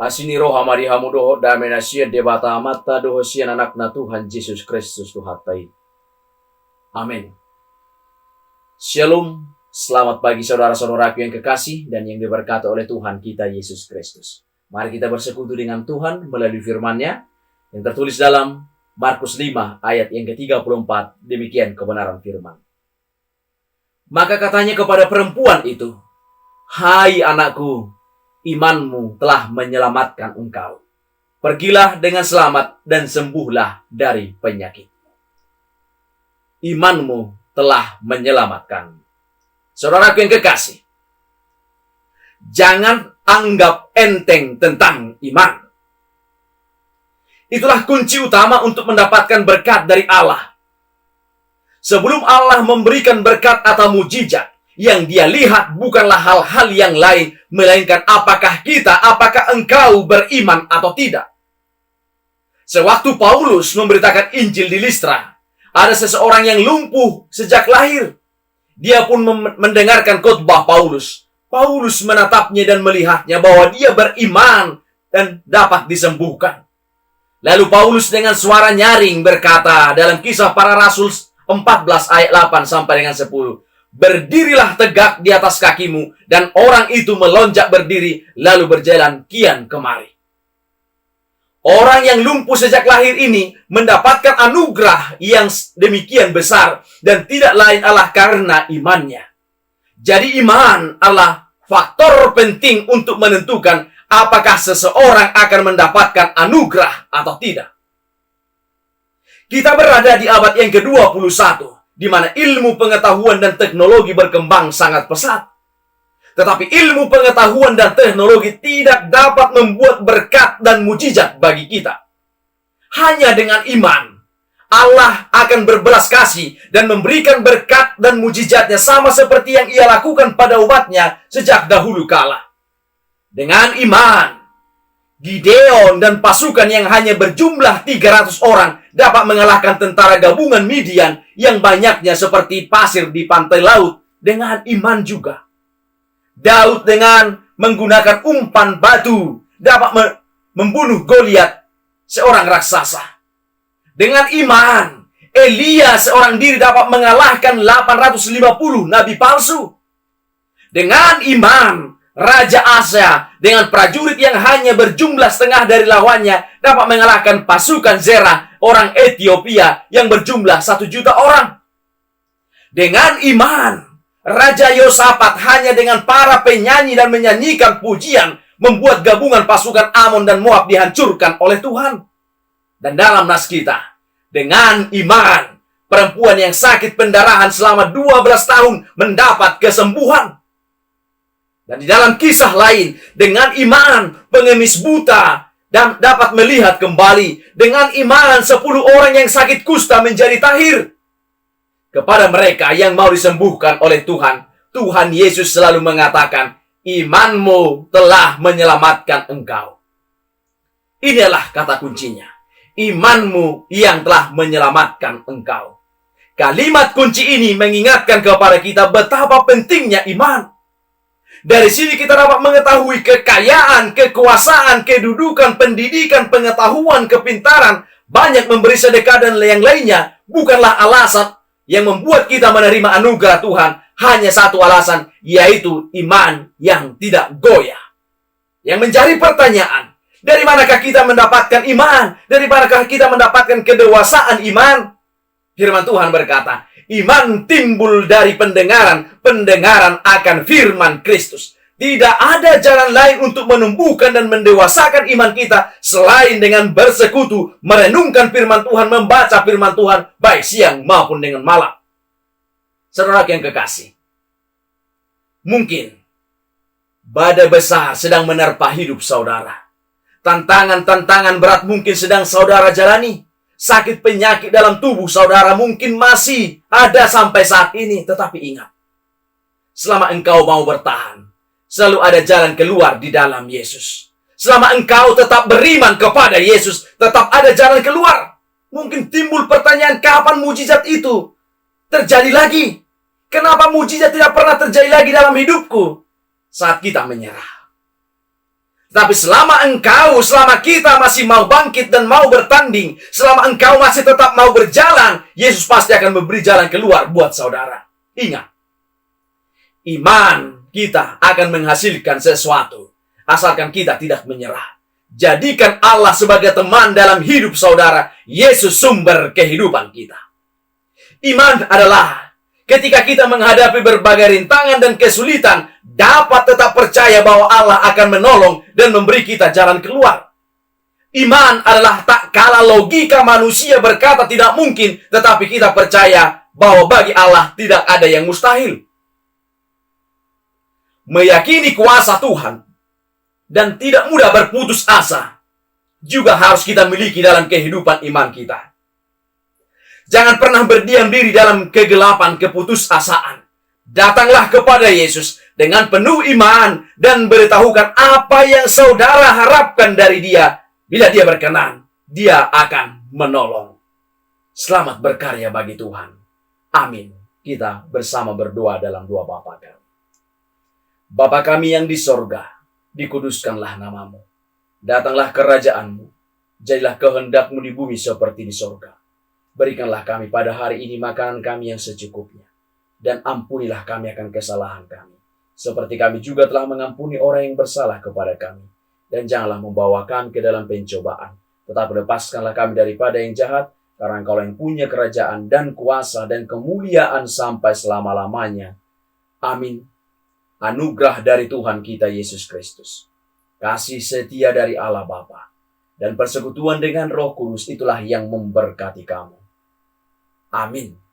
Asini roh hamari hamu doho damena sia debata mata doho sia anakna Tuhan Yesus Kristus tuhatai. Amin. Shalom, selamat pagi saudara-saudaraku yang kekasih dan yang diberkati oleh Tuhan kita Yesus Kristus. Mari kita bersekutu dengan Tuhan melalui firman-Nya yang tertulis dalam Markus 5 ayat yang ke-34. Demikian kebenaran firman. Maka katanya kepada perempuan itu, "Hai anakku, imanmu telah menyelamatkan engkau. Pergilah dengan selamat dan sembuhlah dari penyakit." Imanmu telah menyelamatkan. Saudaraku yang kekasih, jangan anggap enteng tentang iman. Itulah kunci utama untuk mendapatkan berkat dari Allah. Sebelum Allah memberikan berkat atau mujizat, yang Dia lihat bukanlah hal-hal yang lain, melainkan apakah engkau beriman atau tidak. Sewaktu Paulus memberitakan Injil di Listra, ada seseorang yang lumpuh sejak lahir. Dia pun mendengarkan khotbah Paulus. Paulus menatapnya dan melihatnya bahwa dia beriman dan dapat disembuhkan. Lalu Paulus dengan suara nyaring berkata dalam Kisah Para Rasul 14 ayat 8 sampai dengan 10. "Berdirilah tegak di atas kakimu." Dan orang itu melonjak berdiri, lalu berjalan kian kemari. Orang yang lumpuh sejak lahir ini mendapatkan anugerah yang demikian besar, dan tidak lain adalah karena imannya. Jadi iman adalah faktor penting untuk menentukan apakah seseorang akan mendapatkan anugerah atau tidak. Kita berada di abad yang ke-21, di mana ilmu pengetahuan dan teknologi berkembang sangat pesat. Tetapi ilmu pengetahuan dan teknologi tidak dapat membuat berkat dan mujizat bagi kita. Hanya dengan iman, Allah akan berbelas kasih dan memberikan berkat dan mujizatnya sama seperti yang Ia lakukan pada umatnya sejak dahulu kala. Dengan iman, Gideon dan pasukan yang hanya berjumlah 300 orang dapat mengalahkan tentara gabungan Midian yang banyaknya seperti pasir di pantai laut dengan iman juga. Daud dengan menggunakan umpan batu dapat membunuh Goliat, seorang raksasa. Dengan iman, Elia seorang diri dapat mengalahkan 850 nabi palsu. Dengan iman, Raja Asa dengan prajurit yang hanya berjumlah setengah dari lawannya dapat mengalahkan pasukan Zerah, orang Ethiopia yang berjumlah 1 juta orang. Dengan iman, Raja Yosafat hanya dengan para penyanyi dan menyanyikan pujian membuat gabungan pasukan Amon dan Moab dihancurkan oleh Tuhan. Dan dalam nas kita, dengan iman, perempuan yang sakit pendarahan selama 12 tahun mendapat kesembuhan. Dan di dalam kisah lain, dengan iman, pengemis buta dan dapat melihat kembali. Dengan iman, 10 orang yang sakit kusta menjadi tahir. Kepada mereka yang mau disembuhkan oleh Tuhan, Tuhan Yesus selalu mengatakan, imanmu telah menyelamatkan engkau. Inilah kata kuncinya. Imanmu yang telah menyelamatkan engkau. Kalimat kunci ini mengingatkan kepada kita betapa pentingnya iman. Dari sini kita dapat mengetahui kekayaan, kekuasaan, kedudukan, pendidikan, pengetahuan, kepintaran, banyak memberi sedekah dan yang lainnya bukanlah alasan yang membuat kita menerima anugerah Tuhan. Hanya satu alasan, yaitu iman yang tidak goyah. Yang menjadi pertanyaan, dari manakah kita mendapatkan iman? Dari manakah kita mendapatkan kedewasaan iman? Firman Tuhan berkata, iman timbul dari pendengaran, pendengaran akan firman Kristus. Tidak ada jalan lain untuk menumbuhkan dan mendewasakan iman kita selain dengan bersekutu, merenungkan firman Tuhan, membaca firman Tuhan, baik siang maupun dengan malam. Saudara yang kekasih, mungkin badai besar sedang menerpa hidup saudara. Tantangan-tantangan berat mungkin sedang saudara jalani. Sakit penyakit dalam tubuh saudara mungkin masih ada sampai saat ini. Tetapi ingat, selama engkau mau bertahan, selalu ada jalan keluar di dalam Yesus. Selama engkau tetap beriman kepada Yesus, tetap ada jalan keluar. Mungkin timbul pertanyaan, kapan mujizat itu terjadi lagi? Kenapa mujizat tidak pernah terjadi lagi dalam hidupku? Saat kita menyerah. Tapi selama kita masih mau bangkit dan mau bertanding, selama engkau masih tetap mau berjalan, Yesus pasti akan memberi jalan keluar buat saudara. Ingat, iman kita akan menghasilkan sesuatu, asalkan kita tidak menyerah. Jadikan Allah sebagai teman dalam hidup saudara, Yesus sumber kehidupan kita. Iman adalah ketika kita menghadapi berbagai rintangan dan kesulitan, dapat tetap percaya bahwa Allah akan menolong dan memberi kita jalan keluar. Iman adalah tak kala logika manusia berkata tidak mungkin, tetapi kita percaya bahwa bagi Allah tidak ada yang mustahil. Meyakini kuasa Tuhan dan tidak mudah berputus asa juga harus kita miliki dalam kehidupan iman kita. Jangan pernah berdiam diri dalam kegelapan keputusasaan. Datanglah kepada Yesus dengan penuh iman dan beritahukan apa yang saudara harapkan dari Dia. Bila Dia berkenan, Dia akan menolong. Selamat berkarya bagi Tuhan. Amin. Kita bersama berdoa dalam doa Bapa kami. Bapa kami yang di sorga, dikuduskanlah namamu. Datanglah kerajaan-Mu. Jadilah kehendak-Mu di bumi seperti di sorga. Berikanlah kami pada hari ini makanan kami yang secukupnya. Dan ampunilah kami akan kesalahan kami, seperti kami juga telah mengampuni orang yang bersalah kepada kami. Dan janganlah membawa kami ke dalam pencobaan, tetapi lepaskanlah kami daripada yang jahat, karena Engkau yang punya kerajaan dan kuasa dan kemuliaan sampai selama-lamanya. Amin. Anugerah dari Tuhan kita Yesus Kristus, kasih setia dari Allah Bapa, dan persekutuan dengan Roh Kudus itulah yang memberkati kamu. Amin.